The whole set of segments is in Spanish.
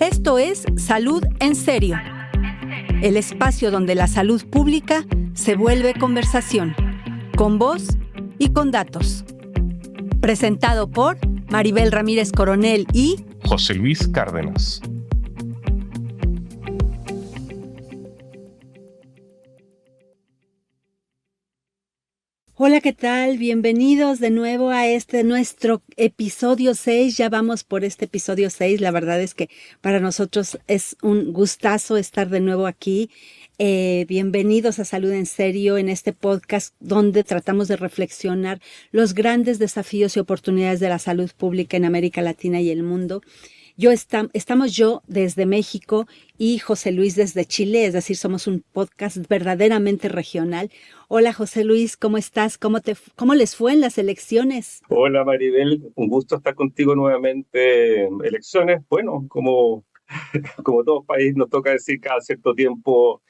Esto es Salud en Serio, el espacio donde la salud pública se vuelve conversación, con voz y con datos. Presentado por Maribel Ramírez Coronel y José Luis Cárdenas. Hola, ¿qué tal? Bienvenidos de nuevo a nuestro episodio 6. Ya vamos por este episodio 6. La verdad es que para nosotros es un gustazo estar de nuevo aquí. Bienvenidos a Salud en Serio, en este podcast donde tratamos de reflexionar los grandes desafíos y oportunidades de la salud pública en América Latina y el mundo. Estamos yo desde México y José Luis desde Chile, es decir, somos un podcast verdaderamente regional. Hola José Luis, ¿cómo estás? ¿Cómo les fue en las elecciones? Hola Maribel, un gusto estar contigo nuevamente. Elecciones, bueno, como todo país nos toca decir cada cierto tiempo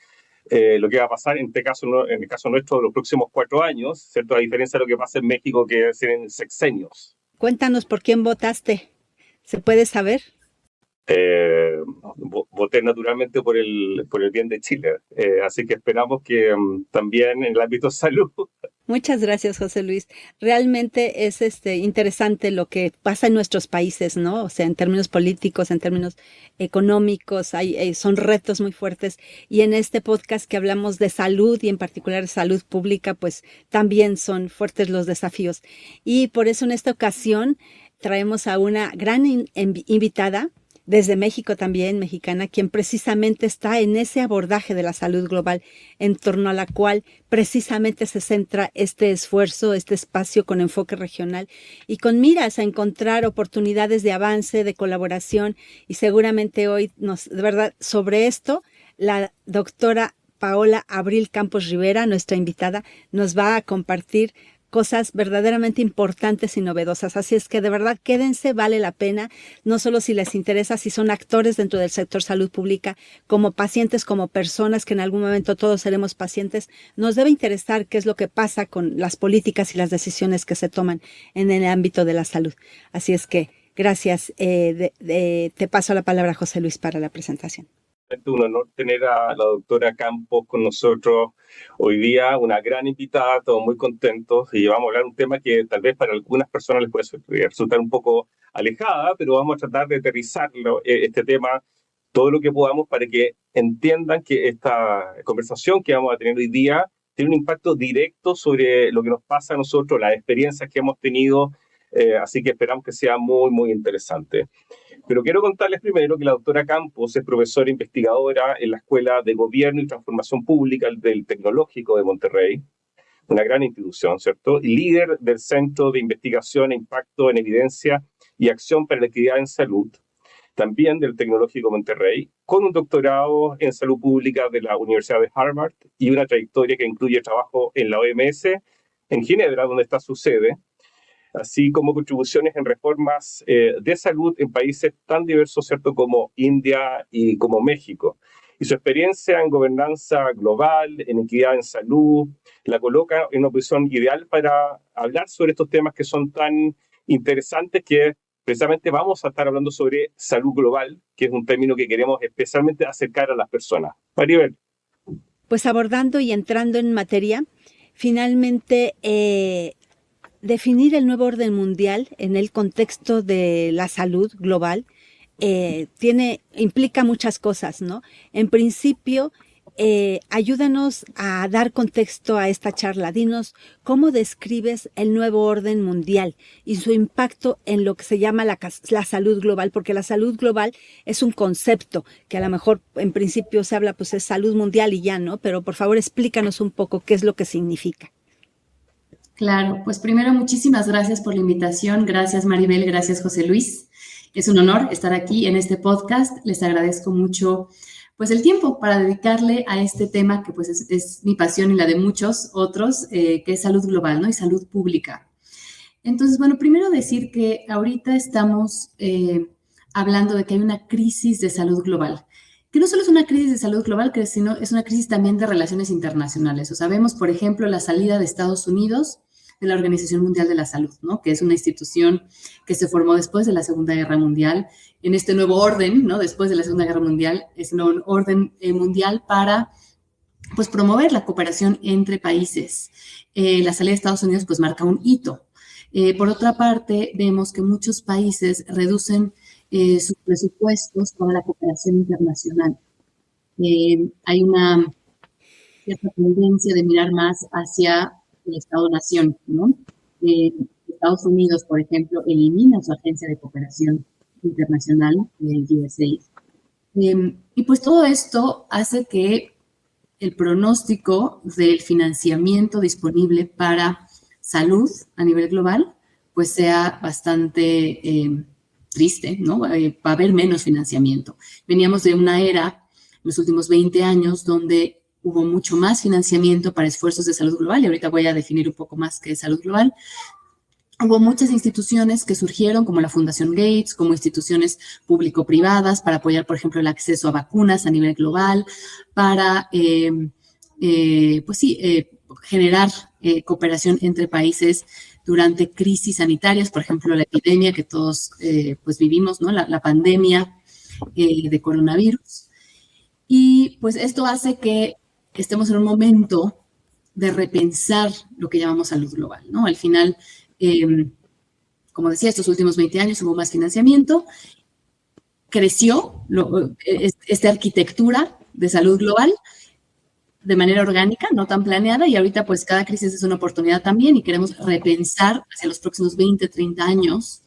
lo que va a pasar, en el caso nuestro, los próximos 4 años, ¿cierto? A diferencia de lo que pasa en México, que es en sexenios. Cuéntanos por quién votaste. ¿Se puede saber? Voté naturalmente por el bien de Chile, así que esperamos que también en el ámbito de salud. Muchas gracias, José Luis. Realmente es interesante lo que pasa en nuestros países, ¿no? O sea, en términos políticos, en términos económicos, son retos muy fuertes. Y en este podcast que hablamos de salud y en particular de salud pública, pues también son fuertes los desafíos. Y por eso en esta ocasión traemos a una gran invitada, desde México también, mexicana, quien precisamente está en ese abordaje de la salud global, en torno a la cual precisamente se centra este esfuerzo, este espacio con enfoque regional y con miras a encontrar oportunidades de avance, de colaboración. Y seguramente hoy, de verdad, sobre esto, la doctora Paola Abril Campos Rivera, nuestra invitada, nos va a compartir cosas verdaderamente importantes y novedosas. Así es que de verdad quédense, vale la pena, no solo si les interesa, si son actores dentro del sector salud pública, como pacientes, como personas que en algún momento todos seremos pacientes, nos debe interesar qué es lo que pasa con las políticas y las decisiones que se toman en el ámbito de la salud. Así es que gracias. Te paso la palabra, José Luis, para la presentación. Es un honor tener a la doctora Campos con nosotros hoy día, una gran invitada, todos muy contentos, y vamos a hablar de un tema que tal vez para algunas personas les puede resultar un poco alejada, pero vamos a tratar de aterrizarlo, este tema, todo lo que podamos para que entiendan que esta conversación que vamos a tener hoy día tiene un impacto directo sobre lo que nos pasa a nosotros, las experiencias que hemos tenido, así que esperamos que sea muy, muy interesante. Pero quiero contarles primero que la doctora Campos es profesora investigadora en la Escuela de Gobierno y Transformación Pública del Tecnológico de Monterrey, una gran institución, ¿cierto? Y líder del Centro de Investigación e Impacto en Evidencia y Acción para la Equidad en Salud, también del Tecnológico Monterrey, con un doctorado en Salud Pública de la Universidad de Harvard y una trayectoria que incluye trabajo en la OMS, en Ginebra, donde está su sede, así como contribuciones en reformas de salud en países tan diversos, ¿cierto?, como India y como México. Y su experiencia en gobernanza global, en equidad en salud, la coloca en una posición ideal para hablar sobre estos temas que son tan interesantes, que precisamente vamos a estar hablando sobre salud global, que es un término que queremos especialmente acercar a las personas. Maribel. Pues abordando y entrando en materia, finalmente definir el nuevo orden mundial en el contexto de la salud global implica muchas cosas, ¿no? En principio, ayúdanos a dar contexto a esta charla. Dinos cómo describes el nuevo orden mundial y su impacto en lo que se llama la salud global, porque la salud global es un concepto que a lo mejor en principio se habla, pues es salud mundial y ya, ¿no? Pero por favor explícanos un poco qué es lo que significa. Claro, pues primero muchísimas gracias por la invitación, gracias Maribel, gracias José Luis. Es un honor estar aquí en este podcast, les agradezco mucho pues el tiempo para dedicarle a este tema que pues es mi pasión y la de muchos otros, que es salud global, ¿no? Y salud pública. Entonces, bueno, primero decir que ahorita estamos hablando de que hay una crisis de salud global, que no solo es una crisis de salud global, sino es una crisis también de relaciones internacionales. O sea, vemos, por ejemplo, la salida de Estados Unidos de la Organización Mundial de la Salud, ¿no? Que es una institución que se formó después de la Segunda Guerra Mundial, en este nuevo orden, ¿no? Después de la Segunda Guerra Mundial, es un nuevo orden mundial para, pues, promover la cooperación entre países. La salida de Estados Unidos, pues, marca un hito. Por otra parte, vemos que muchos países reducen sus presupuestos para la cooperación internacional. Hay una cierta tendencia de mirar más hacia el Estado-nación, ¿no? Estados Unidos, por ejemplo, elimina su agencia de cooperación internacional, el USAID. Y pues todo esto hace que el pronóstico del financiamiento disponible para salud a nivel global, pues sea bastante triste, ¿no? Va a haber menos financiamiento. Veníamos de una era, los últimos 20 años, donde hubo mucho más financiamiento para esfuerzos de salud global, y ahorita voy a definir un poco más qué es salud global. Hubo muchas instituciones que surgieron, como la Fundación Gates, como instituciones público-privadas, para apoyar, por ejemplo, el acceso a vacunas a nivel global, para, generar cooperación entre países durante crisis sanitarias, por ejemplo, la epidemia que todos pues vivimos, ¿no? La pandemia de coronavirus. Y pues esto hace que estemos en un momento de repensar lo que llamamos salud global, ¿no? Al final, como decía, estos últimos 20 años hubo más financiamiento, creció esta arquitectura de salud global de manera orgánica, no tan planeada, y ahorita pues cada crisis es una oportunidad también y queremos repensar hacia los próximos 20, 30 años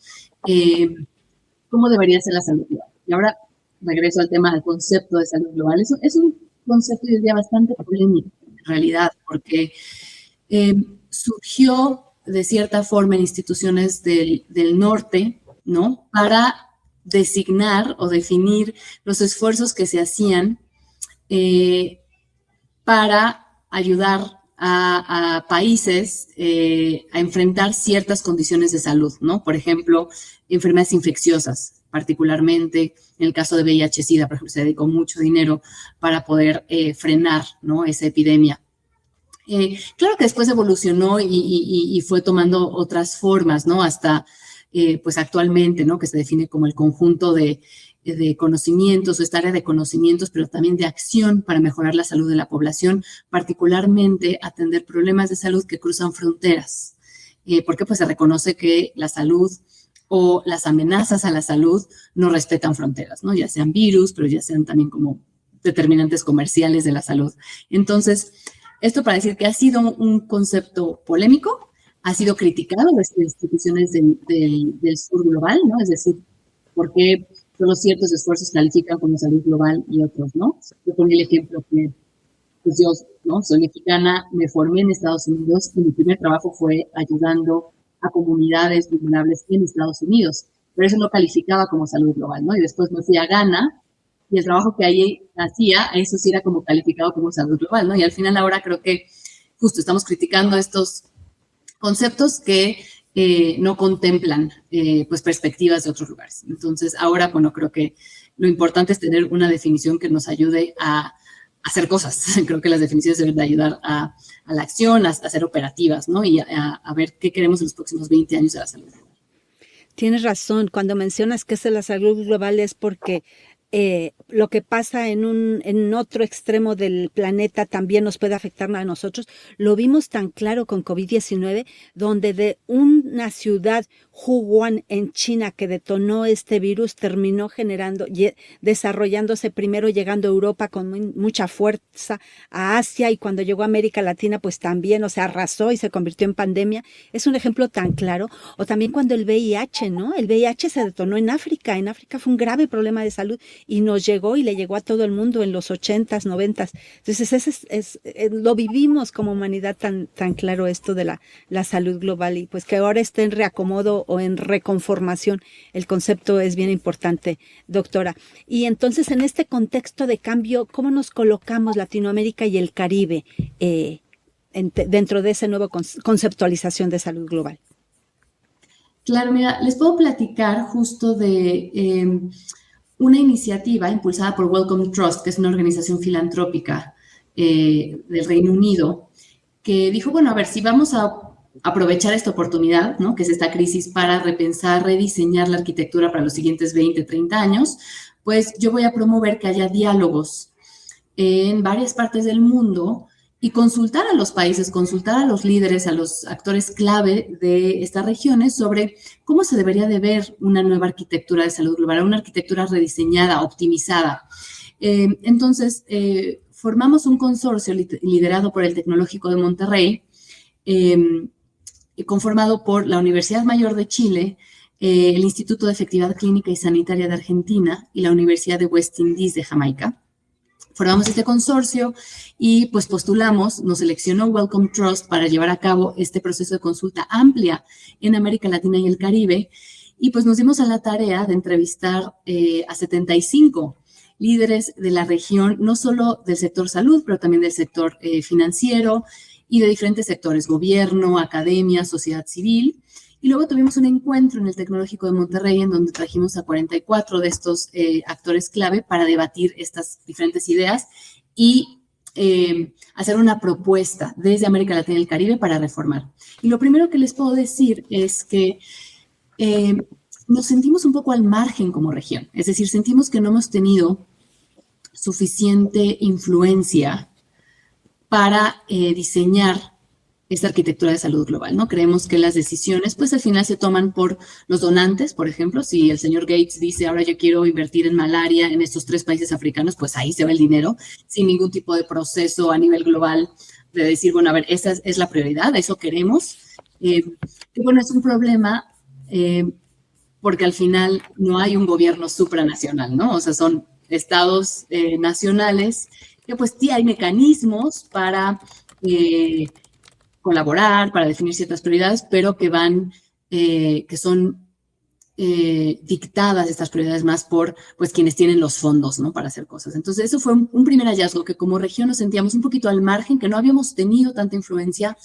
cómo debería ser la salud global. Y ahora regreso al tema del concepto de salud global. Es un concepto, yo diría, bastante polémico en realidad, porque surgió de cierta forma en instituciones del norte, ¿no? Para designar o definir los esfuerzos que se hacían para ayudar a países a enfrentar ciertas condiciones de salud, ¿no? Por ejemplo, enfermedades infecciosas, particularmente en el caso de VIH-Sida, por ejemplo, se dedicó mucho dinero para poder frenar, ¿no? Esa epidemia. Claro que después evolucionó y fue tomando otras formas, ¿no? Hasta, pues actualmente, ¿no? Que se define como el conjunto de conocimientos o esta área de conocimientos, pero también de acción para mejorar la salud de la población, particularmente atender problemas de salud que cruzan fronteras, porque pues se reconoce que la salud o las amenazas a la salud no respetan fronteras, ¿no? Ya sean virus, pero ya sean también como determinantes comerciales de la salud. Entonces, esto para decir que ha sido un concepto polémico, ha sido criticado desde instituciones del sur global, ¿no? Es decir, ¿por qué solo ciertos esfuerzos califican como salud global y otros no? Yo pongo el ejemplo que, pues yo, ¿no? Soy mexicana, me formé en Estados Unidos y mi primer trabajo fue ayudando a comunidades vulnerables en Estados Unidos, pero eso no calificaba como salud global, ¿no? Y después me fui a Ghana y el trabajo que ahí hacía, eso sí era como calificado como salud global, ¿no? Y al final ahora creo que justo estamos criticando estos conceptos que no contemplan pues perspectivas de otros lugares. Entonces, ahora, bueno, creo que lo importante es tener una definición que nos ayude a hacer cosas. Creo que las definiciones deben de ayudar a la acción, a ser operativas, ¿no? Y a ver qué queremos en los próximos 20 años de la salud. Tienes razón, cuando mencionas que es la salud global es porque lo que pasa en otro extremo del planeta también nos puede afectar a nosotros. Lo vimos tan claro con COVID-19, donde de una ciudad, Wuhan, en China, que detonó este virus, terminó desarrollándose primero, llegando a Europa con mucha fuerza, a Asia, y cuando llegó a América Latina, pues también, o sea, arrasó y se convirtió en pandemia. Es un ejemplo tan claro. O también cuando el VIH, ¿no? El VIH se detonó en África. En África fue un grave problema de salud y nos llegó y le llegó a todo el mundo en los 80s, 90s. Entonces, lo vivimos como humanidad tan claro esto de la salud global, y pues que ahora esté en reacomodo o en reconformación. El concepto es bien importante, doctora. Y entonces, en este contexto de cambio, ¿cómo nos colocamos Latinoamérica y el Caribe dentro de esa nueva conceptualización de salud global? Claro, mira, les puedo platicar justo de una iniciativa impulsada por Wellcome Trust, que es una organización filantrópica del Reino Unido, que dijo, bueno, a ver, si vamos a aprovechar esta oportunidad, ¿no?, que es esta crisis, para repensar, rediseñar la arquitectura para los siguientes 20, 30 años, pues yo voy a promover que haya diálogos en varias partes del mundo y consultar a los países, consultar a los líderes, a los actores clave de estas regiones sobre cómo se debería de ver una nueva arquitectura de salud global, una arquitectura rediseñada, optimizada. Entonces, formamos un consorcio liderado por el Tecnológico de Monterrey, conformado por la Universidad Mayor de Chile, el Instituto de Efectividad Clínica y Sanitaria de Argentina y la Universidad de West Indies de Jamaica. Formamos este consorcio y pues postulamos, nos seleccionó Wellcome Trust para llevar a cabo este proceso de consulta amplia en América Latina y el Caribe, y pues nos dimos a la tarea de entrevistar a 75 líderes de la región, no solo del sector salud, pero también del sector financiero y de diferentes sectores, gobierno, academia, sociedad civil. Y luego tuvimos un encuentro en el Tecnológico de Monterrey en donde trajimos a 44 de estos actores clave para debatir estas diferentes ideas y hacer una propuesta desde América Latina y el Caribe para reformar. Y lo primero que les puedo decir es que nos sentimos un poco al margen como región. Es decir, sentimos que no hemos tenido suficiente influencia para diseñar esta arquitectura de salud global, ¿no? Creemos que las decisiones, pues al final se toman por los donantes, por ejemplo. Si el señor Gates dice, ahora yo quiero invertir en malaria en estos 3 países africanos, pues ahí se va el dinero, sin ningún tipo de proceso a nivel global de decir, bueno, a ver, esa es la prioridad, eso queremos. Y bueno, es un problema porque al final no hay un gobierno supranacional, ¿no? O sea, son estados nacionales que pues sí hay mecanismos para colaborar, para definir ciertas prioridades, pero que son dictadas estas prioridades más por pues quienes tienen los fondos, ¿no?, para hacer cosas. Entonces eso fue un primer hallazgo, que como región nos sentíamos un poquito al margen, que no habíamos tenido tanta influencia.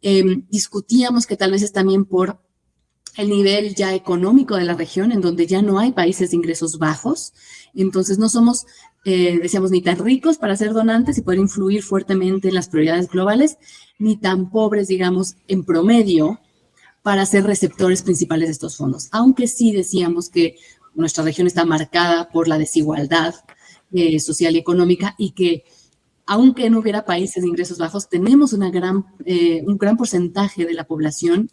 Discutíamos que tal vez es también por el nivel ya económico de la región, en donde ya no hay países de ingresos bajos. Entonces no somos, decíamos, ni tan ricos para ser donantes y poder influir fuertemente en las prioridades globales, ni tan pobres, digamos, en promedio, para ser receptores principales de estos fondos. Aunque sí decíamos que nuestra región está marcada por la desigualdad social y económica, y que aunque no hubiera países de ingresos bajos, tenemos un gran porcentaje de la población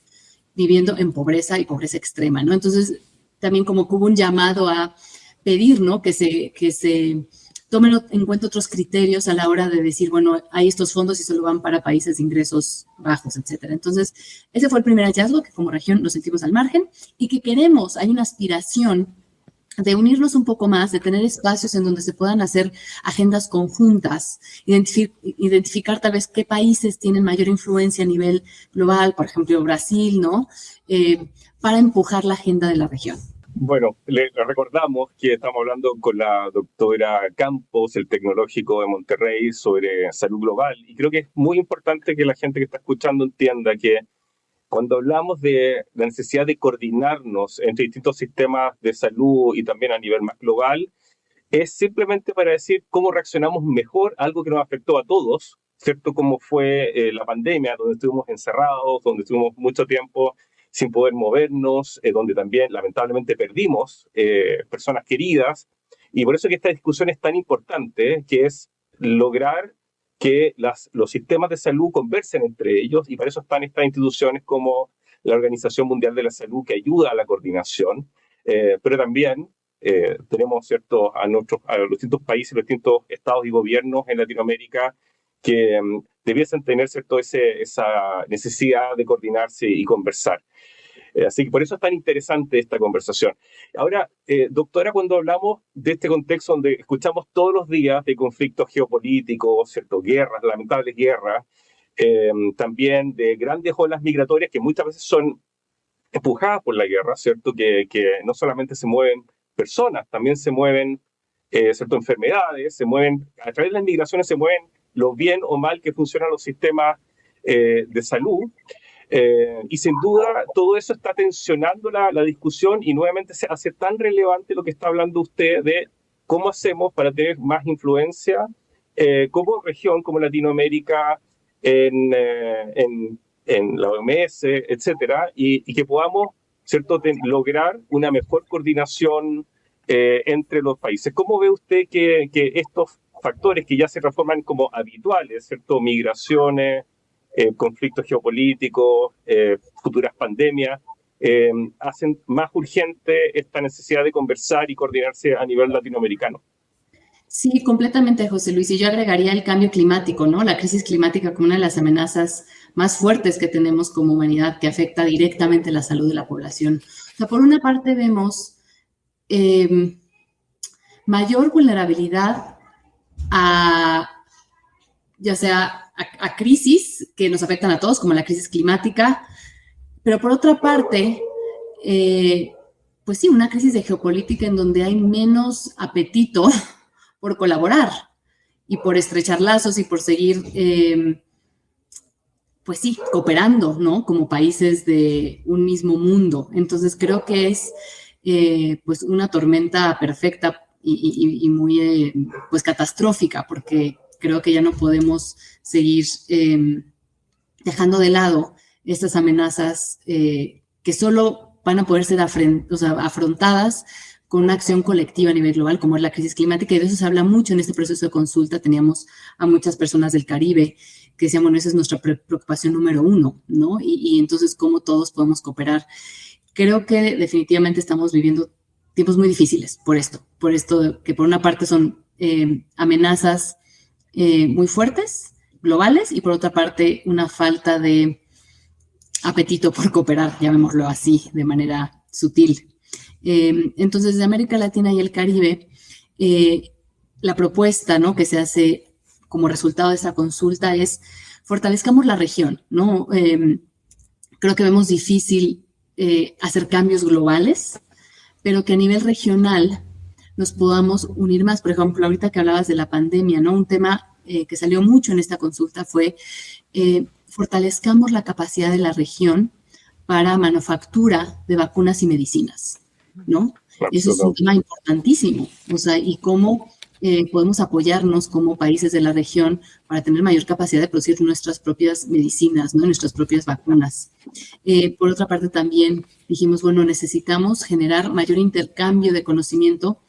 viviendo en pobreza y pobreza extrema, ¿no? Entonces, también como que hubo un llamado a pedir, ¿no?, que se tomen en cuenta otros criterios a la hora de decir, bueno, hay estos fondos y solo van para países de ingresos bajos, etcétera. Entonces, ese fue el primer hallazgo, que como región nos sentimos al margen y que hay una aspiración de unirnos un poco más, de tener espacios en donde se puedan hacer agendas conjuntas, identificar tal vez qué países tienen mayor influencia a nivel global, por ejemplo, Brasil, ¿no?, para empujar la agenda de la región. Bueno, le recordamos que estamos hablando con la doctora Campos, el Tecnológico de Monterrey, sobre salud global. Y creo que es muy importante que la gente que está escuchando entienda que cuando hablamos de la necesidad de coordinarnos entre distintos sistemas de salud y también a nivel más global, es simplemente para decir cómo reaccionamos mejor a algo que nos afectó a todos, ¿cierto? Como fue la pandemia, donde estuvimos encerrados, donde estuvimos mucho tiempo sin poder movernos, donde también lamentablemente perdimos personas queridas. Y por eso que esta discusión es tan importante, que es lograr que los sistemas de salud conversen entre ellos, y para eso están estas instituciones como la Organización Mundial de la Salud, que ayuda a la coordinación, pero también tenemos, ¿cierto?, a los distintos países, los distintos estados y gobiernos en Latinoamérica que debiesen tener, ¿cierto?, esa necesidad de coordinarse y conversar. Así que por eso es tan interesante esta conversación. Ahora, doctora, cuando hablamos de este contexto donde escuchamos todos los días de conflictos geopolíticos, ¿cierto?, guerras, lamentables guerras, también de grandes olas migratorias que muchas veces son empujadas por la guerra, ¿cierto?, que no solamente se mueven personas, también se mueven, ¿cierto?, enfermedades, a través de las migraciones se mueven lo bien o mal que funcionan los sistemas de salud. Y sin duda todo eso está tensionando la discusión, y nuevamente se hace tan relevante lo que está hablando usted de cómo hacemos para tener más influencia como región, como Latinoamérica, en la OMS, etcétera, y que podamos, ¿cierto?, lograr una mejor coordinación entre los países. ¿Cómo ve usted que estos factores que ya se transforman como habituales, ¿cierto?, migraciones, conflictos geopolíticos, futuras pandemias, hacen más urgente esta necesidad de conversar y coordinarse a nivel latinoamericano? Sí, completamente, José Luis. Y yo agregaría el cambio climático, ¿no? La crisis climática como una de las amenazas más fuertes que tenemos como humanidad, que afecta directamente la salud de la población. O sea, por una parte vemos mayor vulnerabilidad ya sea a crisis que nos afectan a todos, como la crisis climática, pero por otra parte, pues sí, una crisis de geopolítica en donde hay menos apetito por colaborar y por estrechar lazos y por seguir, pues sí, cooperando, ¿no? Como países de un mismo mundo. Entonces creo que es, pues, una tormenta perfecta y muy, pues, catastrófica, porque creo que ya no podemos seguir dejando de lado estas amenazas que solo van a poder ser afrontadas con una acción colectiva a nivel global, como es la crisis climática, y de eso se habla mucho en este proceso de consulta. Teníamos a muchas personas del Caribe que decían, bueno, esa es nuestra preocupación número uno, ¿no? Y entonces, ¿cómo todos podemos cooperar? Creo que definitivamente estamos viviendo tiempos muy difíciles por esto que por una parte son amenazas muy fuertes, globales, y por otra parte una falta de apetito por cooperar, llamémoslo así, de manera sutil. Entonces, de América Latina y el Caribe, la propuesta, ¿no?, que se hace como resultado de esta consulta es fortalezcamos la región, ¿no? Creo que vemos difícil hacer cambios globales, pero que a nivel regional nos podamos unir más. Por ejemplo, ahorita que hablabas de la pandemia, ¿no? Un tema que salió mucho en esta consulta fue fortalezcamos la capacidad de la región para manufactura de vacunas y medicinas, ¿no? Eso es un tema importantísimo. O sea, y cómo podemos apoyarnos como países de la región para tener mayor capacidad de producir nuestras propias medicinas, ¿no? Nuestras propias vacunas. Por otra parte, también dijimos, bueno, necesitamos generar mayor intercambio de conocimiento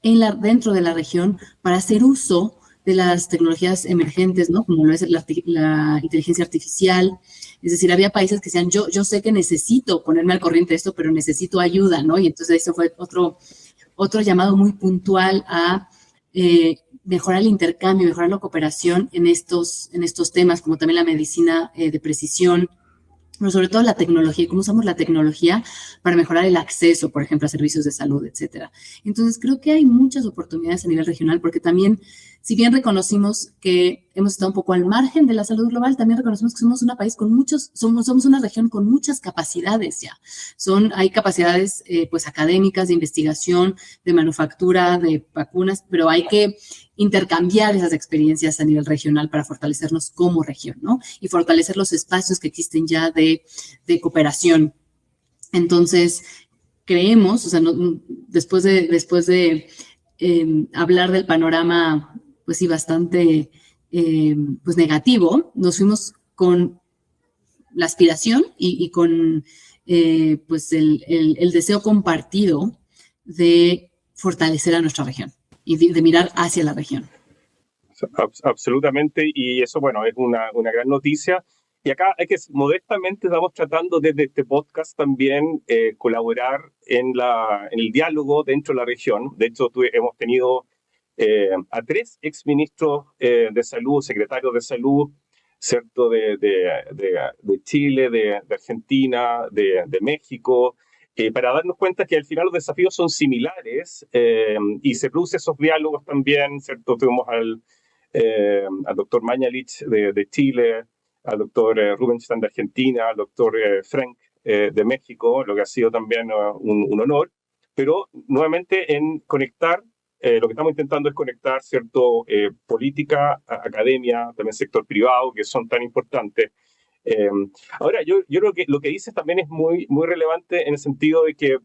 dentro de la región para hacer uso de las tecnologías emergentes, ¿no? Como lo es la inteligencia artificial. Es decir, había países que decían, yo sé que necesito ponerme al corriente de esto, pero necesito ayuda, ¿no? Y entonces eso fue otro llamado muy puntual a mejorar el intercambio, mejorar la cooperación en estos temas, como también la medicina de precisión, pero sobre todo la tecnología, cómo usamos la tecnología para mejorar el acceso, por ejemplo, a servicios de salud, etcétera. Entonces, creo que hay muchas oportunidades a nivel regional, porque también, si bien reconocimos que hemos estado un poco al margen de la salud global, también reconocemos que somos somos una región con muchas capacidades ya. Hay capacidades, pues, académicas, de investigación, de manufactura, de vacunas, pero hay que intercambiar esas experiencias a nivel regional para fortalecernos como región, ¿no? Y fortalecer los espacios que existen ya de cooperación. Entonces, creemos, o sea, después de hablar del panorama, pues sí, bastante pues negativo, nos fuimos con la aspiración y con pues el deseo compartido de fortalecer a nuestra región y de mirar hacia la región. Absolutamente, y eso, bueno, es una gran noticia. Y acá hay que, modestamente, estamos tratando desde este podcast también colaborar en el diálogo dentro de la región. De hecho, hemos tenido a 3 exministros de salud, secretarios de salud, ¿cierto?, de Chile, de Argentina, de México, para darnos cuenta que al final los desafíos son similares y se producen esos diálogos también, ¿cierto? Tuvimos al doctor Mañalich de Chile, al doctor Rubinstein de Argentina, al doctor Frank de México, lo que ha sido también un honor, pero nuevamente en conectar, lo que estamos intentando es conectar, ¿cierto?, política, academia, también sector privado, que son tan importantes. Ahora, yo creo que lo que dices también es muy, muy relevante en el sentido de que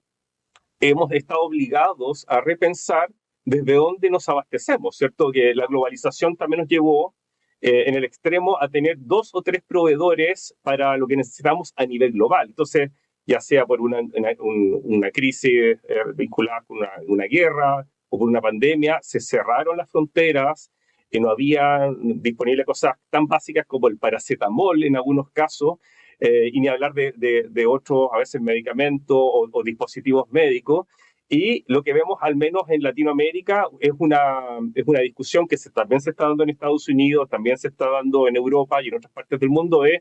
hemos estado obligados a repensar desde dónde nos abastecemos, ¿cierto? Que la globalización también nos llevó en el extremo a tener 2 o 3 proveedores para lo que necesitamos a nivel global. Entonces, ya sea por una crisis vinculada con una guerra o por una pandemia, se cerraron las fronteras, no había disponible cosas tan básicas como el paracetamol en algunos casos, y ni hablar de otros, a veces medicamentos o dispositivos médicos. Y lo que vemos, al menos en Latinoamérica, es una discusión que también se está dando en Estados Unidos, también se está dando en Europa y en otras partes del mundo, es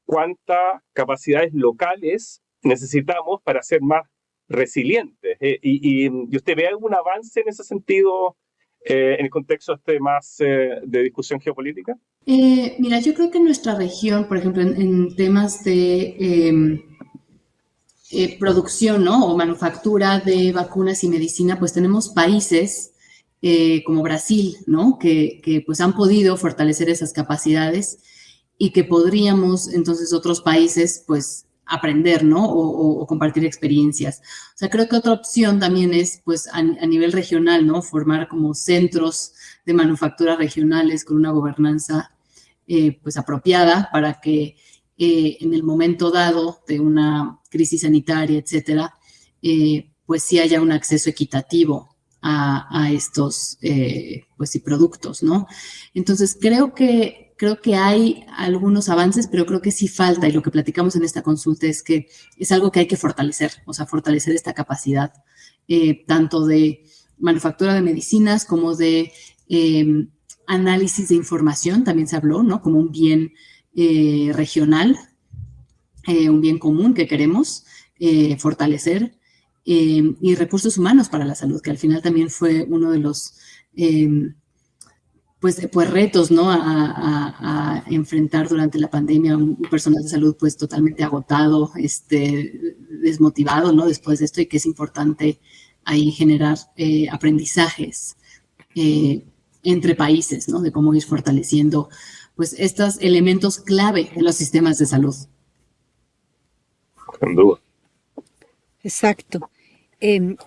cuántas capacidades locales necesitamos para ser más resilientes. ¿Y usted ve algún avance en ese sentido en el contexto más de discusión geopolítica? Mira, yo creo que en nuestra región, por ejemplo, en temas de producción, ¿no? O manufactura de vacunas y medicina, pues tenemos países como Brasil, ¿no? Que pues han podido fortalecer esas capacidades y que podríamos entonces otros países pues aprender, ¿no? O compartir experiencias. O sea, creo que otra opción también es pues a nivel regional, ¿no? Formar como centros de manufactura regionales con una gobernanza pues apropiada para que en el momento dado de una crisis sanitaria, etcétera, pues sí haya un acceso equitativo a estos pues sí, productos, ¿no? Entonces creo que hay algunos avances, pero creo que sí falta, y lo que platicamos en esta consulta es que es algo que hay que fortalecer, o sea, fortalecer esta capacidad, tanto de manufactura de medicinas como de análisis de información, también se habló, ¿no? Como un bien regional, un bien común que queremos fortalecer, y recursos humanos para la salud, que al final también fue uno de los pues retos, ¿no? A enfrentar durante la pandemia, un personal de salud pues totalmente agotado, desmotivado, ¿no? Después de esto, y que es importante ahí generar aprendizajes entre países, ¿no? De cómo ir fortaleciendo pues estos elementos clave en los sistemas de salud. Sin duda. Exacto.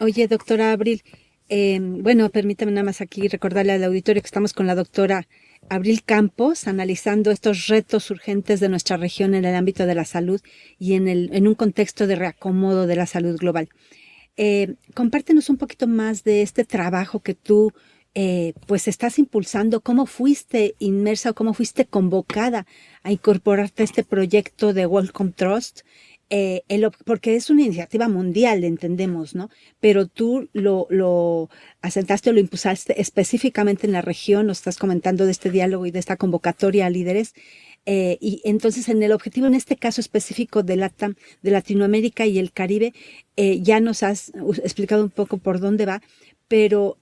Oye, doctora Abril, bueno, permítame nada más aquí recordarle al auditorio que estamos con la doctora Abril Campos, analizando estos retos urgentes de nuestra región en el ámbito de la salud y en un contexto de reacomodo de la salud global. Compártenos un poquito más de este trabajo que tú pues estás impulsando. ¿Cómo fuiste inmersa o cómo fuiste convocada a incorporarte a este proyecto de Wellcome Trust? Porque es una iniciativa mundial, entendemos, ¿no? Pero tú lo asentaste o lo impulsaste específicamente en la región, nos estás comentando de este diálogo y de esta convocatoria a líderes. Y entonces en el objetivo, en este caso específico de LATAM, de Latinoamérica y el Caribe, ya nos has explicado un poco por dónde va, pero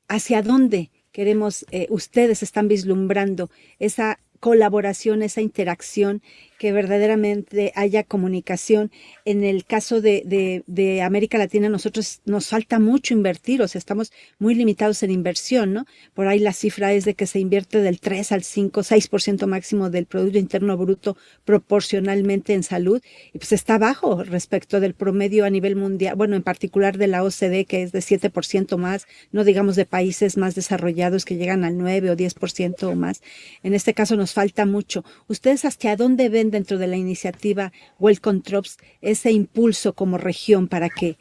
¿hacia dónde queremos, ustedes están vislumbrando esa colaboración, esa interacción, que verdaderamente haya comunicación? En el caso de América Latina, nosotros nos falta mucho invertir, o sea, estamos muy limitados en inversión, ¿no? Por ahí la cifra es de que se invierte del 3 al 5, 6% máximo del Producto Interno Bruto proporcionalmente en salud, y pues está bajo respecto del promedio a nivel mundial, bueno, en particular de la OCDE, que es de 7% más, no digamos de países más desarrollados que llegan al 9 o 10% o más. En este caso nos falta mucho. ¿Ustedes hacia dónde ven dentro de la iniciativa Wellcome Trust ese impulso como región para que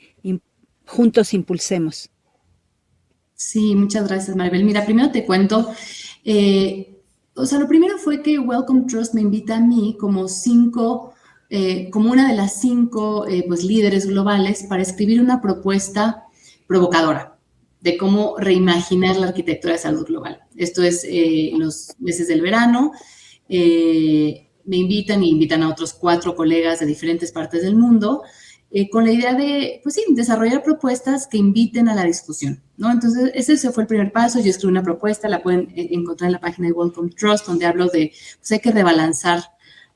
juntos impulsemos? Sí, muchas gracias, Maribel. Mira, primero te cuento, o sea, lo primero fue que Wellcome Trust me invita a mí como una de las 5 pues, líderes globales para escribir una propuesta provocadora de cómo reimaginar la arquitectura de salud global. Esto es en los meses del verano. Me invitan a otros 4 colegas de diferentes partes del mundo, con la idea de, pues sí, desarrollar propuestas que inviten a la discusión, ¿no? Entonces, ese fue el primer paso. Yo escribí una propuesta, la pueden encontrar en la página de Wellcome Trust, donde hablo de, pues hay que rebalanzar,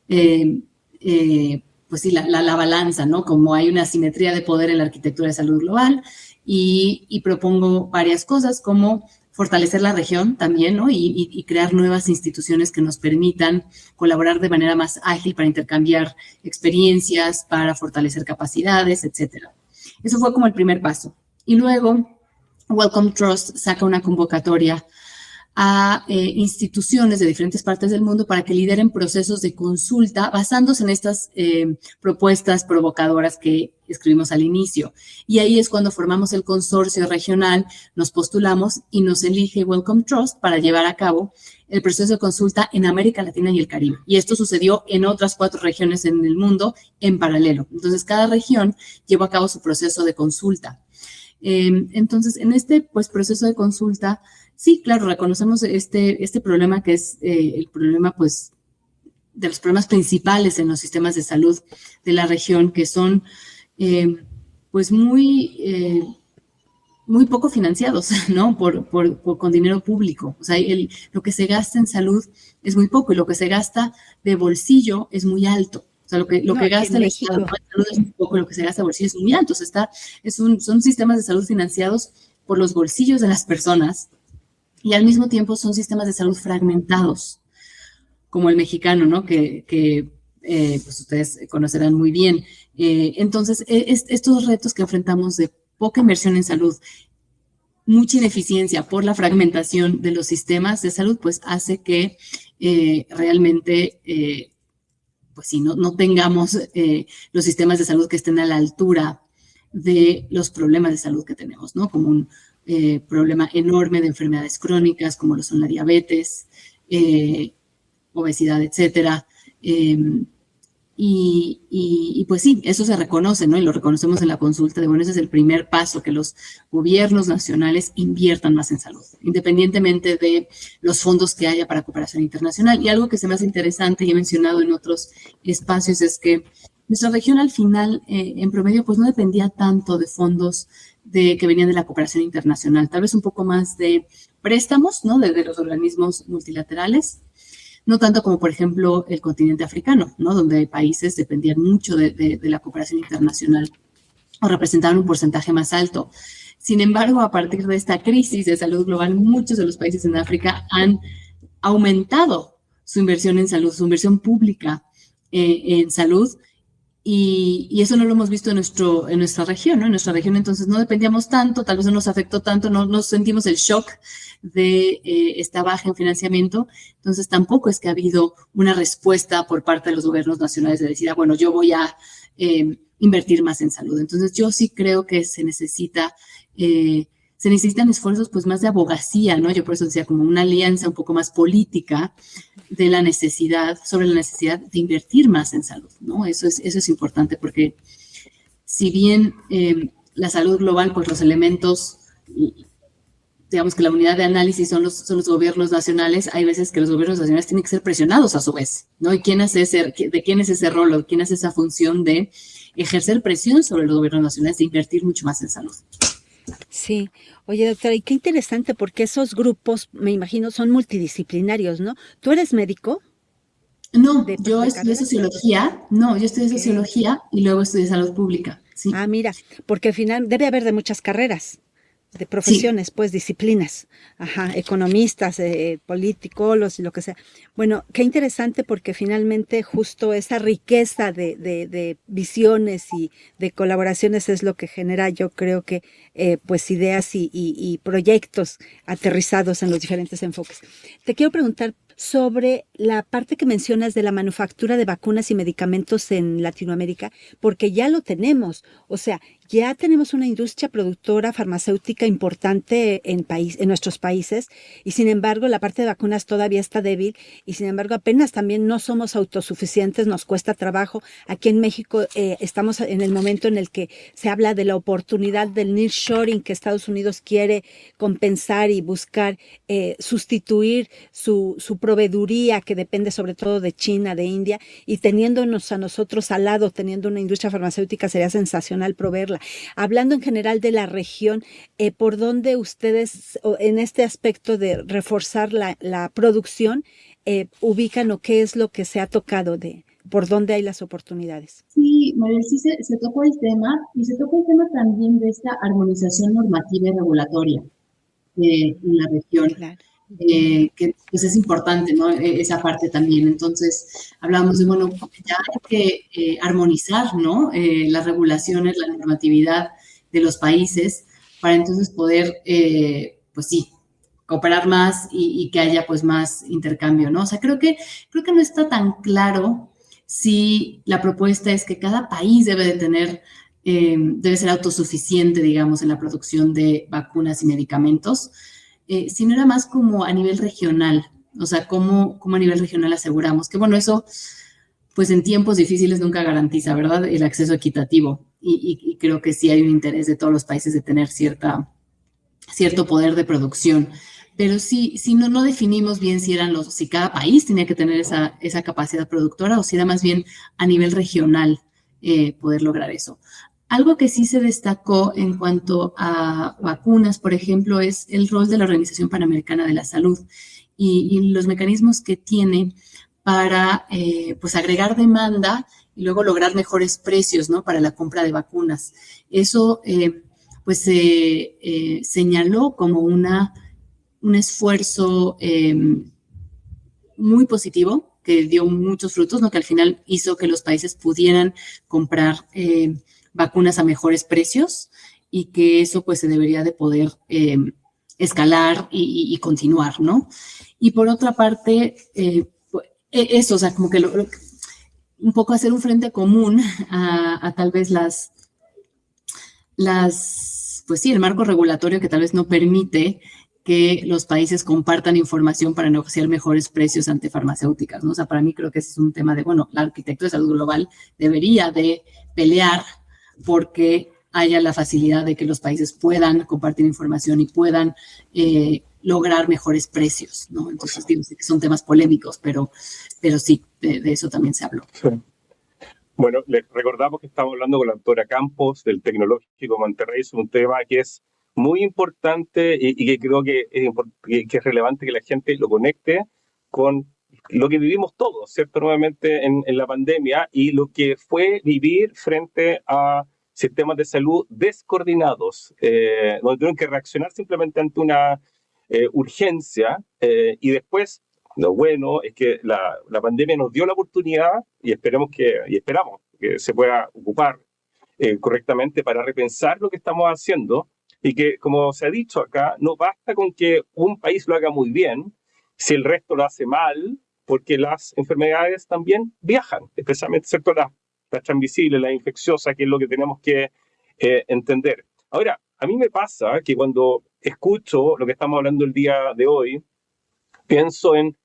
pues sí, la balanza, ¿no? Como hay una asimetría de poder en la arquitectura de salud global, y propongo varias cosas como fortalecer la región también, ¿no? Y crear nuevas instituciones que nos permitan colaborar de manera más ágil para intercambiar experiencias, para fortalecer capacidades, etcétera. Eso fue como el primer paso. Y luego, Wellcome Trust saca una convocatoria a instituciones de diferentes partes del mundo para que lideren procesos de consulta basándose en estas propuestas provocadoras que escribimos al inicio. Y ahí es cuando formamos el consorcio regional, nos postulamos y nos elige Wellcome Trust para llevar a cabo el proceso de consulta en América Latina y el Caribe. Y esto sucedió en otras 4 regiones en el mundo en paralelo. Entonces, cada región llevó a cabo su proceso de consulta. Entonces, en este proceso de consulta, sí, claro, reconocemos este problema que es el problema, pues, de los problemas principales en los sistemas de salud de la región, que son, pues, muy poco financiados, ¿no? Con dinero público. O sea, lo que se gasta en salud es muy poco y lo que se gasta de bolsillo es muy alto. O sea, lo que gasta el Estado en salud es muy poco, lo que se gasta de bolsillo es muy alto. O sea, son sistemas de salud financiados por los bolsillos de las personas y al mismo tiempo son sistemas de salud fragmentados, como el mexicano, ¿no? Que pues ustedes conocerán muy bien. Entonces, estos retos que enfrentamos de poca inversión en salud, mucha ineficiencia por la fragmentación de los sistemas de salud, pues hace que realmente, pues sí, no tengamos los sistemas de salud que estén a la altura de los problemas de salud que tenemos, ¿no? Como un problema enorme de enfermedades crónicas, como lo son la diabetes, obesidad, etcétera. Y pues sí, eso se reconoce, ¿no? Y lo reconocemos en la consulta de, bueno, ese es el primer paso, que los gobiernos nacionales inviertan más en salud, independientemente de los fondos que haya para cooperación internacional. Y algo que se me hace interesante y he mencionado en otros espacios es que nuestra región al final, en promedio, pues no dependía tanto de fondos que venían de la cooperación internacional, tal vez un poco más de préstamos, ¿no? De los organismos multilaterales. No tanto como, por ejemplo, el continente africano, ¿no? Donde países dependían mucho de la cooperación internacional o representaban un porcentaje más alto. Sin embargo, a partir de esta crisis de salud global, muchos de los países en África han aumentado su inversión en salud, su inversión pública en salud, y eso no lo hemos visto en nuestra región, ¿no? En nuestra región, entonces, no dependíamos tanto, tal vez no nos afectó tanto, no sentimos el shock de esta baja en financiamiento. Entonces, tampoco es que ha habido una respuesta por parte de los gobiernos nacionales de decir, bueno, yo voy a invertir más en salud. Entonces, yo sí creo que se necesitan esfuerzos, pues, más de abogacía, ¿no? Yo por eso decía, como una alianza un poco más política sobre la necesidad de invertir más en salud, ¿no? Eso es importante, porque si bien la salud global, pues los elementos, digamos que la unidad de análisis son los gobiernos nacionales, hay veces que los gobiernos nacionales tienen que ser presionados a su vez, ¿no? ¿Y de quién es ese rol o quién hace esa función de ejercer presión sobre los gobiernos nacionales de invertir mucho más en salud? Sí. Oye, doctora, y qué interesante, porque esos grupos, me imagino, son multidisciplinarios, ¿no? ¿Tú eres médico? No, yo estudié sociología. No, yo estudié sociología y luego estudié salud pública. Sí. Ah, mira, porque al final debe haber de muchas carreras, de profesiones, sí, pues disciplinas, economistas, políticos, lo que sea. Bueno, qué interesante, porque finalmente justo esa riqueza de visiones y de colaboraciones es lo que genera, yo creo que, pues ideas y proyectos aterrizados en los diferentes enfoques. Te quiero preguntar sobre la parte que mencionas de la manufactura de vacunas y medicamentos en Latinoamérica, porque ya lo tenemos, o sea, ya tenemos una industria productora farmacéutica importante en nuestros países, y sin embargo la parte de vacunas todavía está débil, y sin embargo apenas también no somos autosuficientes, nos cuesta trabajo. Aquí en México estamos en el momento en el que se habla de la oportunidad del nearshoring, que Estados Unidos quiere compensar y buscar sustituir su proveeduría, que depende sobre todo de China, de India, y teniéndonos a nosotros al lado, teniendo una industria farmacéutica, sería sensacional proveerla. Hablando en general de la región, ¿por dónde ustedes, en este aspecto de reforzar la producción, ubican, o qué es lo que se ha tocado, por dónde hay las oportunidades? Sí, Mariel, sí se tocó el tema, y se tocó el tema también de esta armonización normativa y regulatoria en la región. Claro. Que pues es importante, ¿no? Esa parte también. Entonces, hablábamos de, bueno, ya hay que armonizar, ¿no? Las regulaciones, la normatividad de los países, para entonces poder, pues sí, cooperar más y que haya pues más intercambio, ¿no? O sea, creo que no está tan claro si la propuesta es que cada país debe ser autosuficiente, digamos, en la producción de vacunas y medicamentos, sino era más como a nivel regional, o sea, cómo a nivel regional aseguramos que, bueno, eso, pues en tiempos difíciles nunca garantiza, ¿verdad?, el acceso equitativo, y creo que sí hay un interés de todos los países de tener cierto poder de producción, pero sí no definimos bien si cada país tenía que tener esa capacidad productora o si era más bien a nivel regional poder lograr eso. Algo que sí se destacó en cuanto a vacunas, por ejemplo, es el rol de la Organización Panamericana de la Salud y los mecanismos que tiene para pues agregar demanda y luego lograr mejores precios, ¿no?, para la compra de vacunas. Eso pues se señaló como un esfuerzo muy positivo que dio muchos frutos, ¿no?, que al final hizo que los países pudieran comprar vacunas a mejores precios y que eso pues se debería de poder escalar y continuar, ¿no? Y por otra parte, eso, o sea, como que un poco hacer un frente común a tal vez pues sí, el marco regulatorio que tal vez no permite que los países compartan información para negociar mejores precios ante farmacéuticas, ¿no? O sea, para mí creo que ese es un tema de, bueno, la arquitectura de salud global debería de pelear porque haya la facilidad de que los países puedan compartir información y puedan lograr mejores precios, ¿no? Entonces, digo, sé que son temas polémicos, pero sí, de eso también se habló. Sí. Bueno, les recordamos que estamos hablando con la doctora Campos del Tecnológico Monterrey sobre un tema que es muy importante y que creo que es relevante que la gente lo conecte con lo que vivimos todos, ¿cierto? Nuevamente en la pandemia y lo que fue vivir frente a sistemas de salud descoordinados, donde tuvieron que reaccionar simplemente ante una urgencia y después lo bueno es que la pandemia nos dio la oportunidad y esperamos que se pueda ocupar correctamente para repensar lo que estamos haciendo y que, como se ha dicho acá, no basta con que un país lo haga muy bien si el resto lo hace mal, porque las enfermedades también viajan, especialmente, ¿cierto?, las transmisibles, las infecciosas, que es lo que tenemos que entender. Ahora, a mí me pasa que cuando escucho lo que estamos hablando el día de hoy, pienso en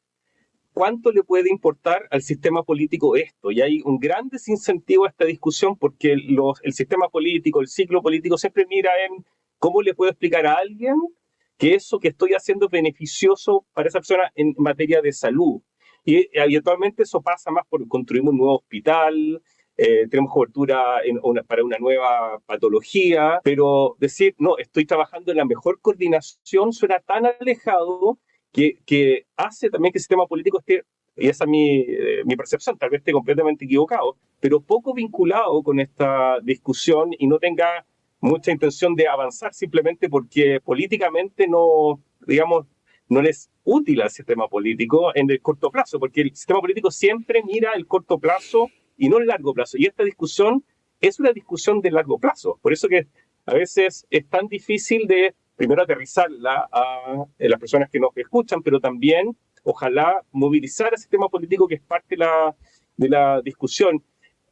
¿cuánto le puede importar al sistema político esto? Y hay un gran desincentivo a esta discusión porque el sistema político, el ciclo político siempre mira en cómo le puedo explicar a alguien que eso que estoy haciendo es beneficioso para esa persona en materia de salud. Y habitualmente eso pasa más por construir un nuevo hospital, tenemos cobertura para una nueva patología, pero decir, no, estoy trabajando en la mejor coordinación suena tan alejado que hace también que el sistema político esté, y esa es mi percepción, tal vez esté completamente equivocado, pero poco vinculado con esta discusión y no tenga mucha intención de avanzar simplemente porque políticamente no le es útil al sistema político en el corto plazo, porque el sistema político siempre mira el corto plazo y no el largo plazo. Y esta discusión es una discusión de largo plazo. Por eso que a veces es tan difícil de primero aterrizarla a las personas que nos escuchan, pero también, ojalá, movilizar al sistema político que es parte de la discusión.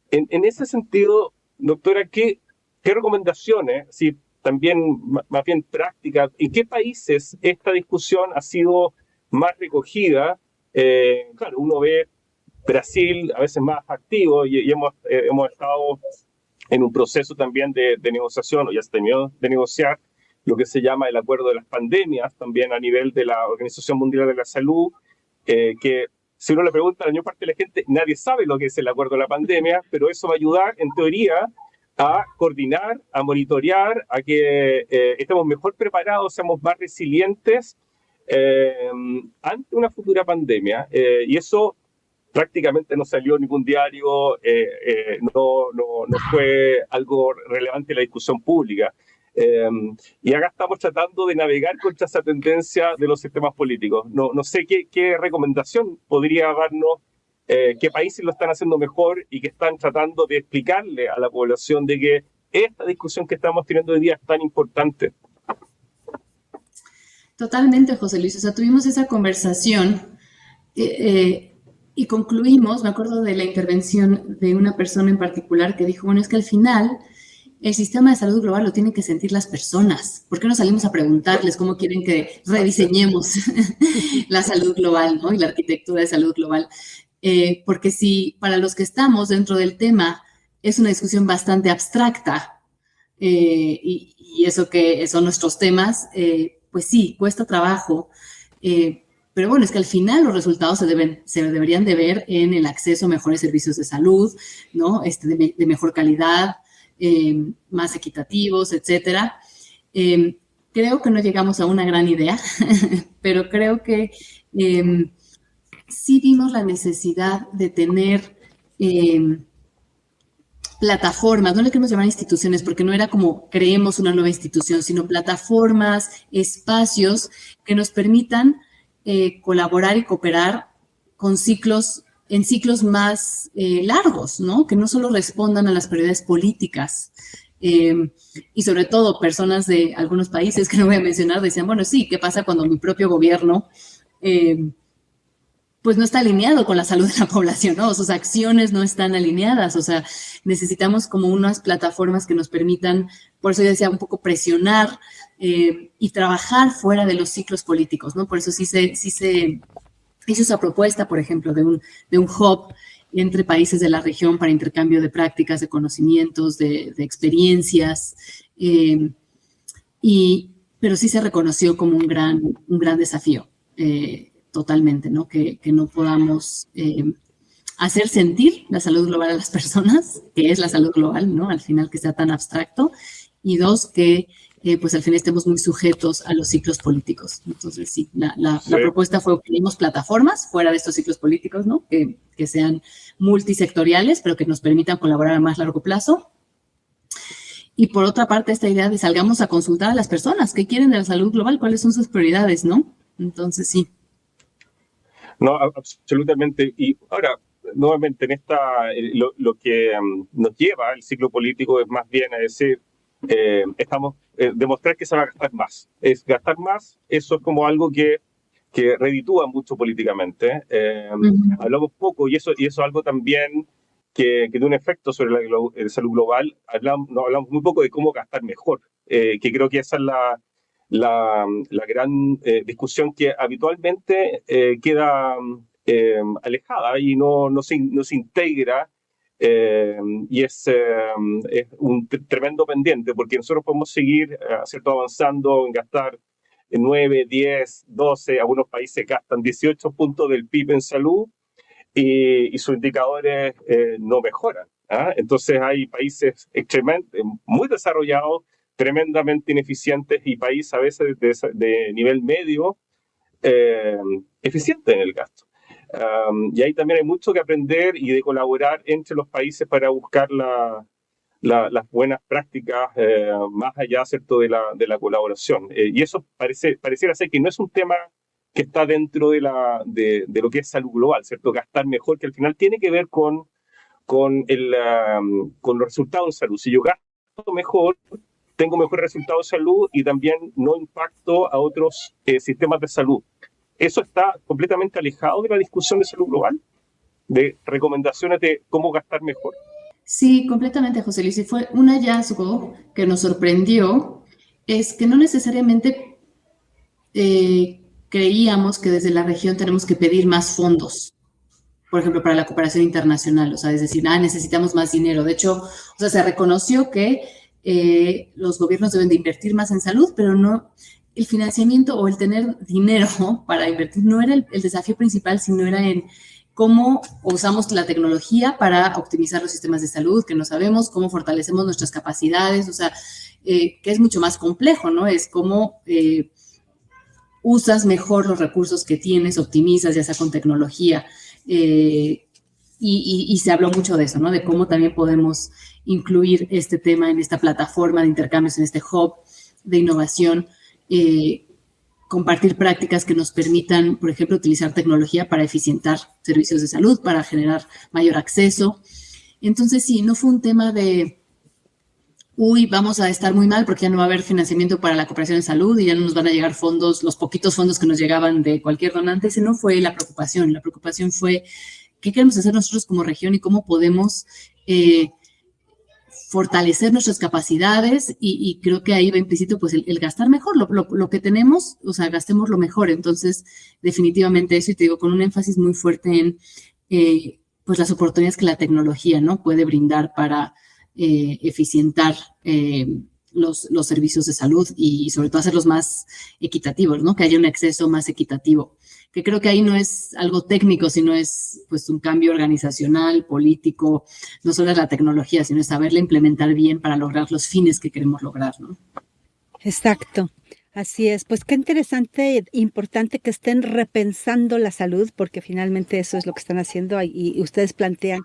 En ese sentido, doctora, ¿qué recomendaciones, si también más bien prácticas, en qué países esta discusión ha sido más recogida? Claro, uno ve Brasil a veces más activo y hemos estado en un proceso también de negociación, o ya se terminó de negociar, lo que se llama el acuerdo de las pandemias, también a nivel de la Organización Mundial de la Salud, que si uno le pregunta a la mayor parte de la gente, nadie sabe lo que es el acuerdo de la pandemia, pero eso va a ayudar, en teoría, a coordinar, a monitorear, a que estemos mejor preparados, seamos más resilientes ante una futura pandemia. Y eso prácticamente no salió en ningún diario, no fue algo relevante en la discusión pública. Y acá estamos tratando de navegar contra esa tendencia de los sistemas políticos. No sé qué recomendación podría darnos, qué países lo están haciendo mejor y que están tratando de explicarle a la población de que esta discusión que estamos teniendo hoy día es tan importante. Totalmente, José Luis. O sea, tuvimos esa conversación y concluimos, me acuerdo de la intervención de una persona en particular que dijo, bueno, es que al final el sistema de salud global lo tienen que sentir las personas. ¿Por qué no salimos a preguntarles cómo quieren que rediseñemos la salud global, ¿no? Y la arquitectura de salud global? Porque si para los que estamos dentro del tema es una discusión bastante abstracta y eso que son nuestros temas, pues sí, cuesta trabajo. Pero bueno, es que al final los resultados se deberían de ver en el acceso a mejores servicios de salud, ¿no? De mejor calidad, más equitativos, etcétera. Creo que no llegamos a una gran idea, pero creo que sí vimos la necesidad de tener plataformas, no le queremos llamar instituciones porque no era como creemos una nueva institución, sino plataformas, espacios que nos permitan colaborar y cooperar con en ciclos más largos, ¿no? Que no solo respondan a las prioridades políticas. Y sobre todo personas de algunos países que no voy a mencionar decían, bueno, sí, ¿qué pasa cuando mi propio gobierno pues no está alineado con la salud de la población, ¿no? Sus acciones no están alineadas, o sea, necesitamos como unas plataformas que nos permitan, por eso yo decía, un poco presionar y trabajar fuera de los ciclos políticos, ¿no? Por eso sí se hizo esa propuesta, por ejemplo, de un hub entre países de la región para intercambio de prácticas, de conocimientos, de experiencias, pero sí se reconoció como un gran desafío, totalmente, ¿no? Que no podamos hacer sentir la salud global a las personas, que es la salud global, ¿no? Al final que sea tan abstracto, y dos, que pues al final estemos muy sujetos a los ciclos políticos. Entonces, sí, la propuesta fue que tenemos plataformas fuera de estos ciclos políticos, ¿no? Que sean multisectoriales, pero que nos permitan colaborar a más largo plazo. Y por otra parte, esta idea de salgamos a consultar a las personas que quieren de la salud global, cuáles son sus prioridades, ¿no? Entonces, sí. No, absolutamente. Y ahora, nuevamente, en lo que nos lleva el ciclo político es más bien a decir, demostrar que se va a gastar más. Es gastar más, eso es como algo que reditúa mucho políticamente. Hablamos poco, y eso es algo también que tiene un efecto sobre la salud global. Hablamos muy poco de cómo gastar mejor, que creo que esa es la gran discusión que habitualmente queda alejada y no se integra. Y es un tremendo pendiente, porque nosotros podemos seguir avanzando en gastar 9, 10, 12, algunos países gastan 18 puntos del PIB en salud y sus indicadores no mejoran. Entonces hay países muy desarrollados, tremendamente ineficientes, y países a veces de nivel medio eficientes en el gasto. Y ahí también hay mucho que aprender y de colaborar entre los países para buscar las buenas prácticas más allá, ¿cierto?, de la colaboración. Y eso pareciera ser que no es un tema que está dentro de lo que es salud global, ¿cierto? Gastar mejor, que al final tiene que ver con los resultados en salud. Si yo gasto mejor, tengo mejor resultado de salud y también no impacto a otros sistemas de salud. Eso está completamente alejado de la discusión de salud global, de recomendaciones de cómo gastar mejor. Sí, completamente, José Luis. Y fue un hallazgo que nos sorprendió, es que no necesariamente creíamos que desde la región tenemos que pedir más fondos, por ejemplo, para la cooperación internacional, o sea, es decir, necesitamos más dinero. De hecho, o sea, se reconoció que los gobiernos deben de invertir más en salud, pero no, el financiamiento o el tener dinero para invertir no era el desafío principal, sino era en cómo usamos la tecnología para optimizar los sistemas de salud, que no sabemos, cómo fortalecemos nuestras capacidades, o sea, que es mucho más complejo, ¿no? Es cómo usas mejor los recursos que tienes, optimizas, ya sea con tecnología. Y se habló mucho de eso, ¿no? De cómo también podemos incluir este tema en esta plataforma de intercambios, en este hub de innovación, compartir prácticas que nos permitan, por ejemplo, utilizar tecnología para eficientar servicios de salud, para generar mayor acceso. Entonces, sí, no fue un tema de uy, vamos a estar muy mal porque ya no va a haber financiamiento para la cooperación en salud y ya no nos van a llegar fondos, los poquitos fondos que nos llegaban de cualquier donante. Ese no fue la preocupación. La preocupación fue qué queremos hacer nosotros como región y cómo podemos fortalecer nuestras capacidades y creo que ahí va implícito pues el gastar mejor lo que tenemos, o sea, gastemos lo mejor. Entonces, definitivamente eso, y te digo, con un énfasis muy fuerte en pues las oportunidades que la tecnología, ¿no?, puede brindar para eficientar los servicios de salud y sobre todo hacerlos más equitativos, ¿no?, que haya un acceso más equitativo, que creo que ahí no es algo técnico, sino es pues un cambio organizacional, político, no solo es la tecnología, sino es saberla implementar bien para lograr los fines que queremos lograr, ¿no? Exacto. Así es, pues qué interesante, importante que estén repensando la salud, porque finalmente eso es lo que están haciendo y ustedes plantean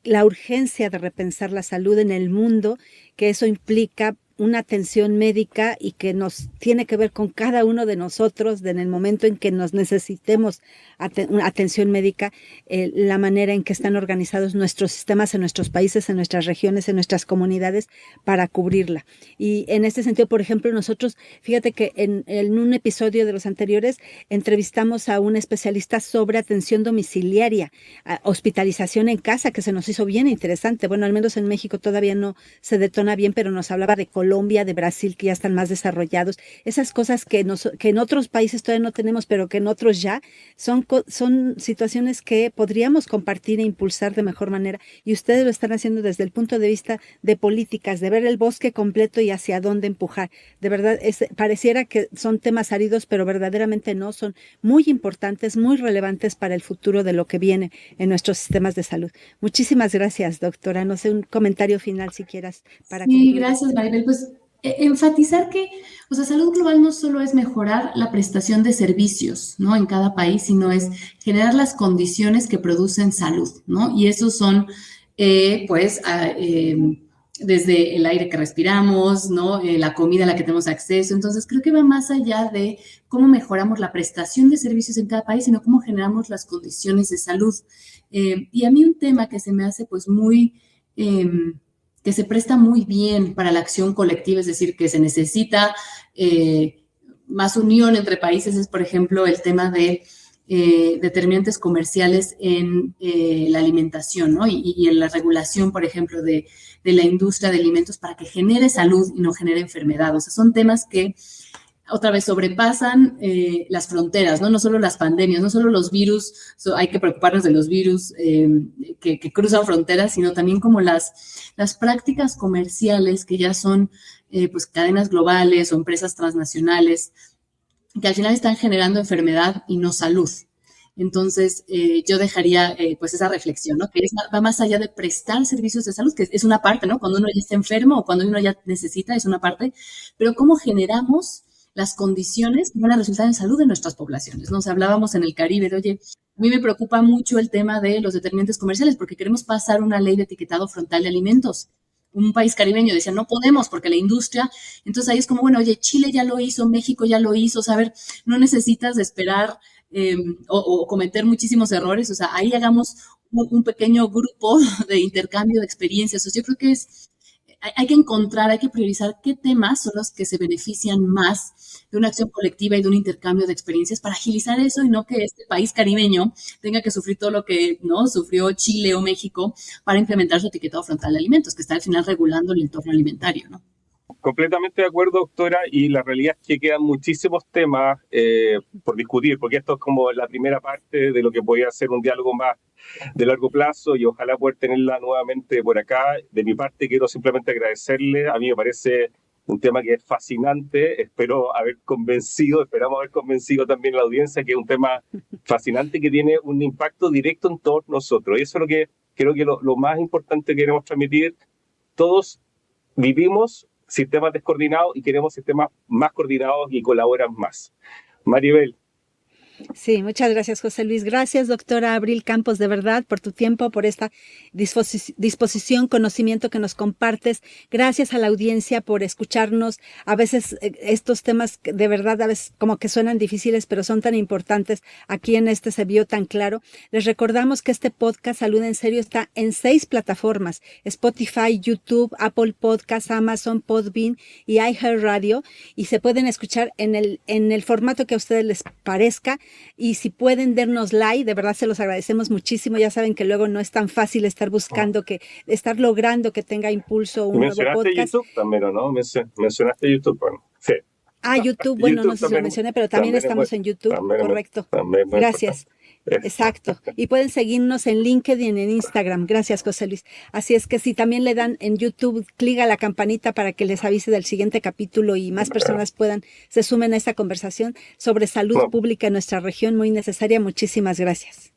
la urgencia de repensar la salud en el mundo, que eso implica una atención médica y que nos tiene que ver con cada uno de nosotros en el momento en que nos necesitemos una atención médica, la manera en que están organizados nuestros sistemas en nuestros países, en nuestras regiones, en nuestras comunidades para cubrirla. Y en este sentido, por ejemplo, nosotros, fíjate que en un episodio de los anteriores entrevistamos a un especialista sobre atención domiciliaria, hospitalización en casa, que se nos hizo bien interesante. Bueno, al menos en México todavía no se detona bien, pero nos hablaba de Colombia, de Brasil, que ya están más desarrollados. Esas cosas que en otros países todavía no tenemos, pero que en otros ya, son situaciones que podríamos compartir e impulsar de mejor manera. Y ustedes lo están haciendo desde el punto de vista de políticas, de ver el bosque completo y hacia dónde empujar. De verdad, pareciera que son temas áridos, pero verdaderamente no, son muy importantes, muy relevantes para el futuro de lo que viene en nuestros sistemas de salud. Muchísimas gracias, doctora. No sé, un comentario final si quieras para Sí, concluir. gracias, Maribel. Pues enfatizar que, o sea, salud global no solo es mejorar la prestación de servicios, ¿no?, en cada país, sino es generar las condiciones que producen salud, ¿no? Y esos son, desde el aire que respiramos, ¿no?, la comida a la que tenemos acceso. Entonces, creo que va más allá de cómo mejoramos la prestación de servicios en cada país, sino cómo generamos las condiciones de salud. Y a mí un tema que se me hace, pues, muy... que se presta muy bien para la acción colectiva, es decir, que se necesita más unión entre países, es, por ejemplo, el tema de determinantes comerciales en la alimentación, ¿no? Y en la regulación, por ejemplo, de la industria de alimentos para que genere salud y no genere enfermedad. O sea, son temas que otra vez sobrepasan las fronteras, ¿no? No solo las pandemias, no solo los virus, hay que preocuparnos de los virus que cruzan fronteras, sino también como las prácticas comerciales que ya son pues cadenas globales o empresas transnacionales que al final están generando enfermedad y no salud. Entonces, yo dejaría pues esa reflexión, ¿no?, que va más allá de prestar servicios de salud, que es una parte, ¿no?, cuando uno ya está enfermo o cuando uno ya necesita, es una parte, pero cómo generamos las condiciones que van a resultar en salud de nuestras poblaciones, ¿no? O sea, hablábamos en el Caribe de, oye, a mí me preocupa mucho el tema de los determinantes comerciales porque queremos pasar una ley de etiquetado frontal de alimentos. Un país caribeño decía, no podemos porque la industria, entonces ahí es como, bueno, oye, Chile ya lo hizo, México ya lo hizo, o sea, a ver, no necesitas esperar o cometer muchísimos errores, o sea, ahí hagamos un pequeño grupo de intercambio de experiencias. O sea, yo creo que hay que encontrar, hay que priorizar qué temas son los que se benefician más de una acción colectiva y de un intercambio de experiencias para agilizar eso y no que este país caribeño tenga que sufrir todo lo que no sufrió Chile o México para implementar su etiquetado frontal de alimentos, que está al final regulando el entorno alimentario, ¿no? Completamente de acuerdo, doctora, y la realidad es que quedan muchísimos temas por discutir, porque esto es como la primera parte de lo que podría ser un diálogo más de largo plazo y ojalá poder tenerla nuevamente por acá. De mi parte, quiero simplemente agradecerle. A mí me parece un tema que es fascinante. Esperamos haber convencido también a la audiencia que es un tema fascinante que tiene un impacto directo en todos nosotros. Y eso es lo que creo que lo más importante que queremos transmitir. Todos vivimos sistemas descoordinados y queremos sistemas más coordinados y colaboran más. Maribel. Sí, muchas gracias, José Luis. Gracias, doctora Abril Campos, de verdad, por tu tiempo, por esta disposición, conocimiento que nos compartes. Gracias a la audiencia por escucharnos. A veces estos temas, de verdad, a veces como que suenan difíciles, pero son tan importantes. Aquí en este se vio tan claro. Les recordamos que este podcast, Salud en Serio, está en 6 plataformas: Spotify, YouTube, Apple Podcasts, Amazon, Podbean y iHeartRadio. Y se pueden escuchar en el formato que a ustedes les parezca. Y si pueden darnos like, de verdad se los agradecemos muchísimo. Ya saben que luego no es tan fácil estar buscando estar logrando que tenga impulso un nuevo podcast. Mencionaste YouTube también, ¿o no? Mencionaste YouTube, bueno, sí. YouTube, bueno, YouTube no sé si lo mencioné, pero también estamos en YouTube, correcto. Gracias. Exacto. Y pueden seguirnos en LinkedIn, en Instagram. Gracias, José Luis. Así es que si también le dan en YouTube, clic a la campanita para que les avise del siguiente capítulo y más personas se sumen a esta conversación sobre salud pública en nuestra región, muy necesaria. Muchísimas gracias.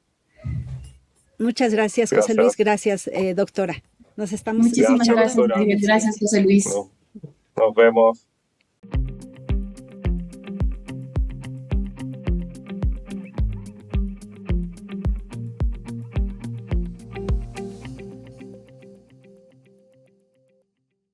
Muchas gracias, José Luis. Gracias, doctora. Nos estamos Muchísimas gracias, José Luis. Nos vemos.